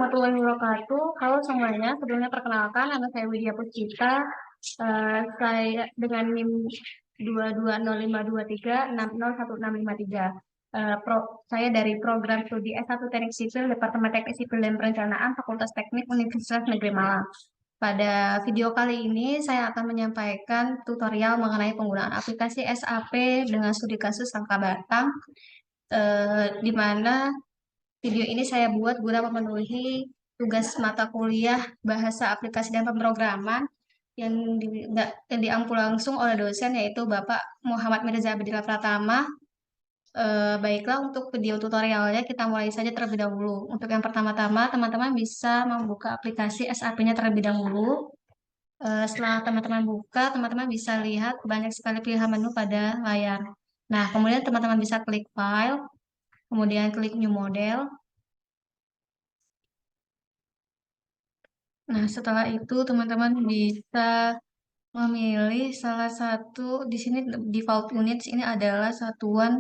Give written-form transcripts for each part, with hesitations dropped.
warahmatullahi wabarakatuh. Halo semuanya, sebelumnya perkenalkan, nama saya Widya Puspita. Saya dengan NIM 22052360163. Saya dari program studi S1 Teknik Sipil, Departemen Teknik Sipil dan Perencanaan, Fakultas Teknik Universitas Negeri Malang. Pada video kali ini, saya akan menyampaikan tutorial mengenai penggunaan aplikasi SAP dengan studi kasus Rangka Batang, di mana video ini saya buat guna memenuhi tugas mata kuliah Bahasa Aplikasi dan Pemrograman yang, yang diampu langsung oleh dosen yaitu Bapak Muhammad Mirza Abdillah Pratama. Baiklah, untuk video tutorialnya kita mulai saja terlebih dahulu. Untuk yang pertama-tama, teman-teman bisa membuka aplikasi SAP-nya terlebih dahulu. Setelah teman-teman buka, teman-teman bisa lihat banyak sekali pilihan menu pada layar. Nah, kemudian teman-teman bisa klik File, kemudian klik New Model. Nah, setelah itu teman-teman bisa memilih salah satu. Di sini default units ini adalah satuan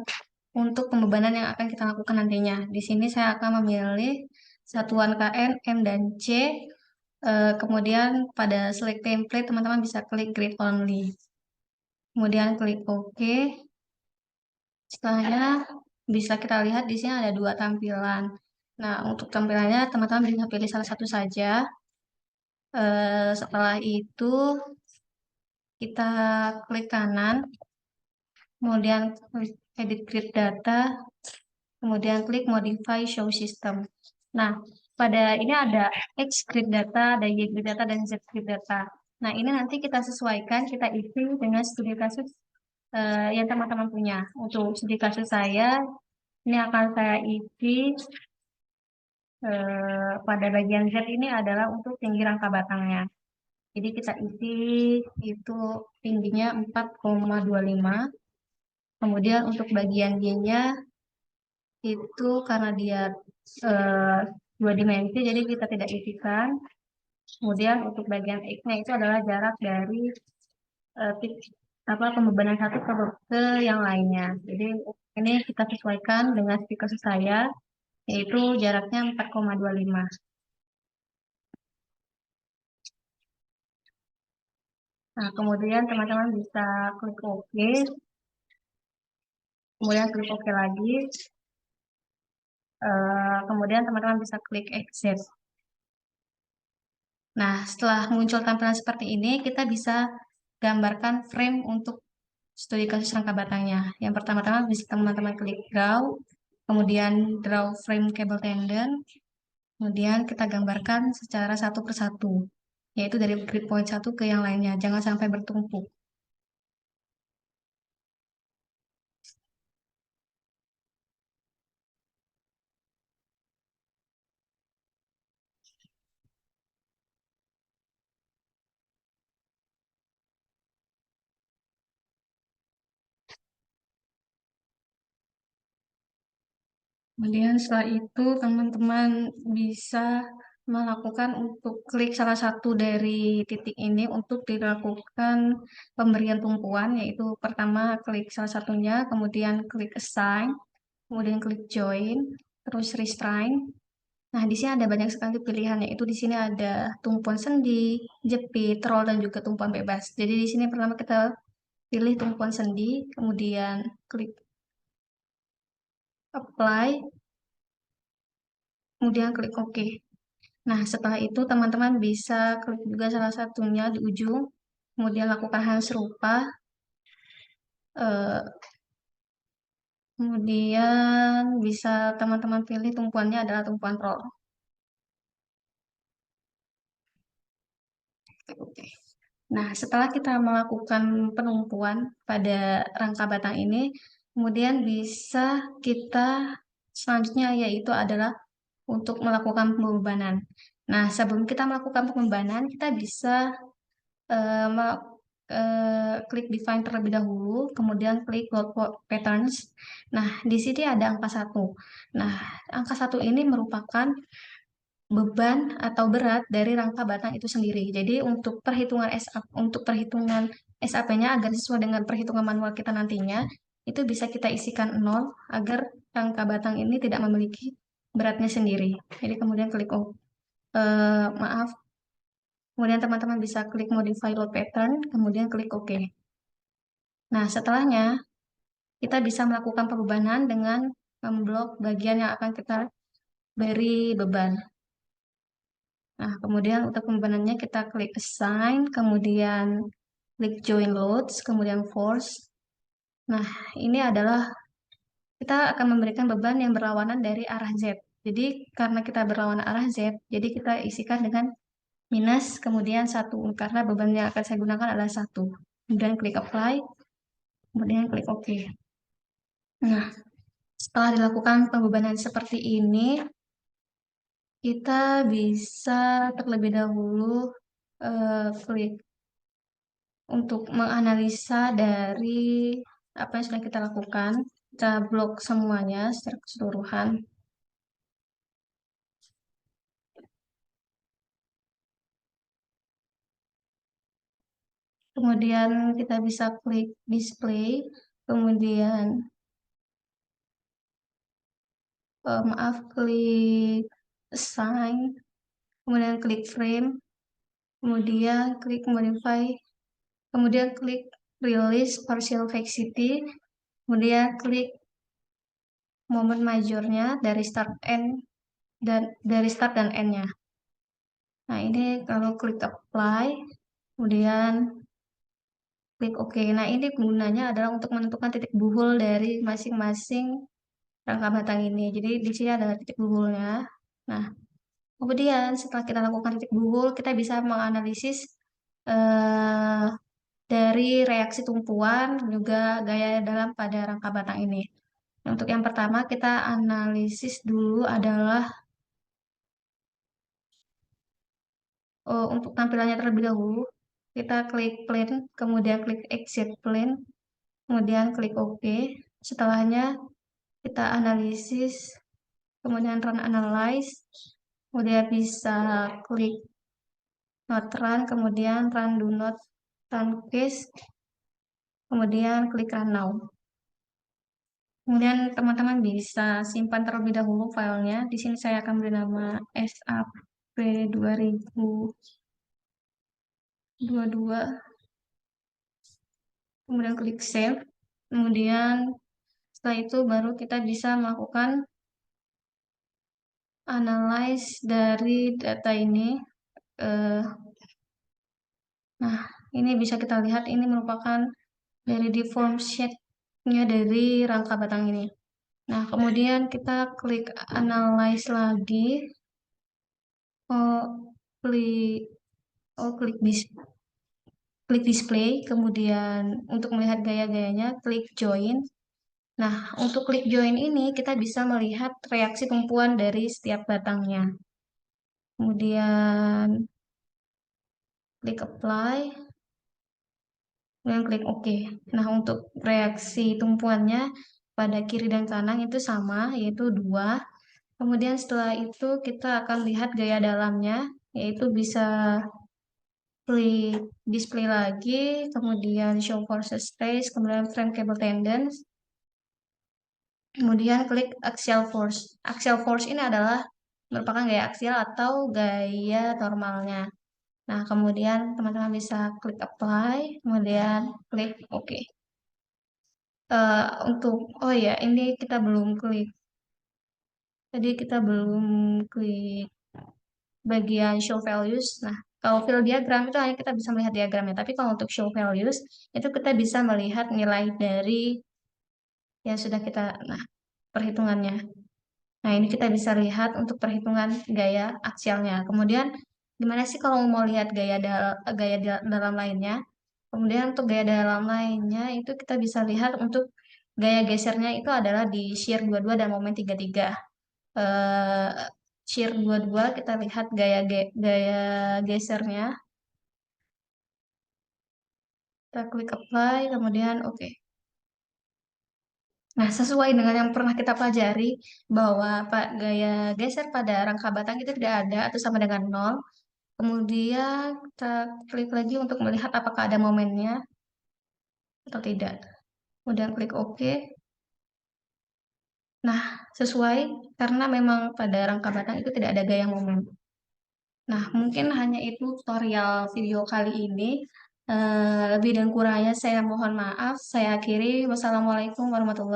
untuk pembebanan yang akan kita lakukan nantinya. Di sini saya akan memilih satuan KN, M, dan C. Kemudian pada select template teman-teman bisa klik grid only. Kemudian klik OK. Setelahnya bisa kita lihat di sini ada dua tampilan. Nah, untuk tampilannya teman-teman bisa pilih salah satu saja. Setelah itu kita klik kanan, kemudian klik edit grid data, kemudian klik modify show system. Nah, pada ini ada X grid data, ada Y grid data, dan Z grid data. Nah, ini nanti kita sesuaikan, kita isi dengan studi kasus yang teman-teman punya. Untuk studi kasus saya, ini akan saya isi pada bagian Z ini adalah untuk tinggi rangka batangnya. Jadi kita isi itu tingginya 4,25. Kemudian untuk bagian Y-nya itu karena dia eh, dua dimensi, jadi kita tidak isikan. Kemudian untuk bagian X-nya itu adalah jarak dari pembebanan satu ke yang lainnya. Jadi ini kita sesuaikan dengan kasus saya, yaitu jaraknya 4,25. Nah, kemudian teman-teman bisa klik OK, kemudian klik OK lagi, kemudian teman-teman bisa klik Exit. Nah, setelah muncul tampilan seperti ini, kita bisa gambarkan frame untuk studi kasus rangka batangnya. Yang pertama-tama bisa teman-teman klik Draw, kemudian Draw Frame Cable Tendon, kemudian kita gambarkan secara satu persatu, yaitu dari grid point satu ke yang lainnya, jangan sampai bertumpuk. Kemudian setelah itu teman-teman bisa melakukan untuk klik salah satu dari titik ini untuk dilakukan pemberian tumpuan, yaitu pertama klik salah satunya, kemudian klik assign, kemudian klik join, terus restrain. Nah, di sini ada banyak sekali pilihan, yaitu di sini ada tumpuan sendi, jepit, roll, dan juga tumpuan bebas. Jadi di sini pertama kita pilih tumpuan sendi, kemudian klik apply, kemudian klik OK. Nah, setelah itu teman-teman bisa klik juga salah satunya di ujung, kemudian lakukan hal serupa. Eh, Kemudian bisa teman-teman pilih tumpuannya adalah tumpuan roll. Oke. Nah, setelah kita melakukan penumpuan pada rangka batang ini, kemudian bisa kita selanjutnya yaitu adalah untuk melakukan pembebanan. Nah, sebelum kita melakukan pembebanan, kita bisa klik define terlebih dahulu, kemudian klik load patterns. Nah, di sini ada angka 1. Nah, angka 1 ini merupakan beban atau berat dari rangka batang itu sendiri. Jadi untuk perhitungan SAP-nya agar sesuai dengan perhitungan manual kita nantinya, itu bisa kita isikan 0 agar rangka batang ini tidak memiliki beratnya sendiri. Jadi kemudian klik OK. Maaf. Kemudian teman-teman bisa klik modify load pattern, kemudian klik OK. Nah, setelahnya kita bisa melakukan pembebanan dengan memblok bagian yang akan kita beri beban. Nah, kemudian untuk pembebanannya kita klik assign, kemudian klik join loads, kemudian force. Nah, ini adalah kita akan memberikan beban yang berlawanan dari arah Z. Jadi, karena kita berlawanan arah Z, jadi kita isikan dengan minus, kemudian 1, karena beban yang akan saya gunakan adalah 1. Kemudian klik apply, kemudian klik OK. Nah, setelah dilakukan pembebanan seperti ini, kita bisa terlebih dahulu klik untuk menganalisa dari apa yang sudah kita lakukan. Kita blok semuanya secara keseluruhan. Kemudian kita bisa klik display, kemudian maaf, klik assign, kemudian klik frame, kemudian klik modify, kemudian klik release partial fixity, kemudian klik moment majornya dari start end dan dari start dan end-nya. Nah, ini kalau klik apply, kemudian klik OK. Nah, ini gunanya adalah untuk menentukan titik buhul dari masing-masing rangka batang ini. Jadi, di sini ada titik buhulnya. Nah, kemudian setelah kita lakukan titik buhul, kita bisa menganalisis eh, dari reaksi tumpuan juga gaya dalam pada rangka batang ini. Nah, untuk yang pertama, kita analisis dulu adalah untuk tampilannya terlebih dahulu. Kita klik plane, kemudian klik exit plane, kemudian klik OK. Setelahnya kita analisis, kemudian run analyze, kemudian bisa klik not run, kemudian run do not run case, kemudian klik run now. Kemudian teman-teman bisa simpan terlebih dahulu filenya. Di sini saya akan beri nama SAP 2022. Kemudian klik save. Kemudian setelah itu baru kita bisa melakukan analyze dari data ini. Eh, Nah, ini bisa kita lihat ini merupakan dari deform shape-nya dari rangka batang ini. Nah, kemudian kita klik analyze lagi. Oh, klik klik display, kemudian untuk melihat gaya-gayanya klik join. Nah, untuk klik join ini kita bisa melihat reaksi tumpuan dari setiap batangnya. Kemudian klik apply, kemudian klik OK. Nah, untuk reaksi tumpuannya pada kiri dan kanan itu sama, yaitu 2. Kemudian setelah itu kita akan lihat gaya dalamnya, yaitu bisa klik display lagi, kemudian show forces trace, kemudian frame cable tendons, kemudian klik axial force. Axial force ini adalah merupakan gaya aksial atau gaya normalnya. Nah, kemudian teman-teman bisa klik apply, kemudian klik OK. Untuk, oh ya, ini kita belum klik. Tadi kita belum klik bagian show values. Nah, kalau fill diagram itu hanya kita bisa melihat diagramnya. Tapi kalau untuk show values, itu kita bisa melihat nilai dari yang sudah kita, nah, perhitungannya. Nah, ini kita bisa lihat untuk perhitungan gaya aksialnya. Kemudian, gimana sih kalau mau lihat dalam lainnya? Kemudian untuk gaya dalam lainnya, itu kita bisa lihat untuk gaya gesernya itu adalah di shear 22 dan momen 33. Eh, shear 22 kita lihat gaya gesernya. Kita klik apply, kemudian oke. Nah, sesuai dengan yang pernah kita pelajari bahwa gaya geser pada rangka batang itu tidak ada atau sama dengan nol. Kemudian kita klik lagi untuk melihat apakah ada momennya atau tidak. Kemudian klik OK. Nah, sesuai karena memang pada rangka batang itu tidak ada gaya momen. Nah, mungkin hanya itu tutorial video kali ini. Lebih dan kurangnya saya mohon maaf. Saya akhiri. Wassalamualaikum warahmatullahi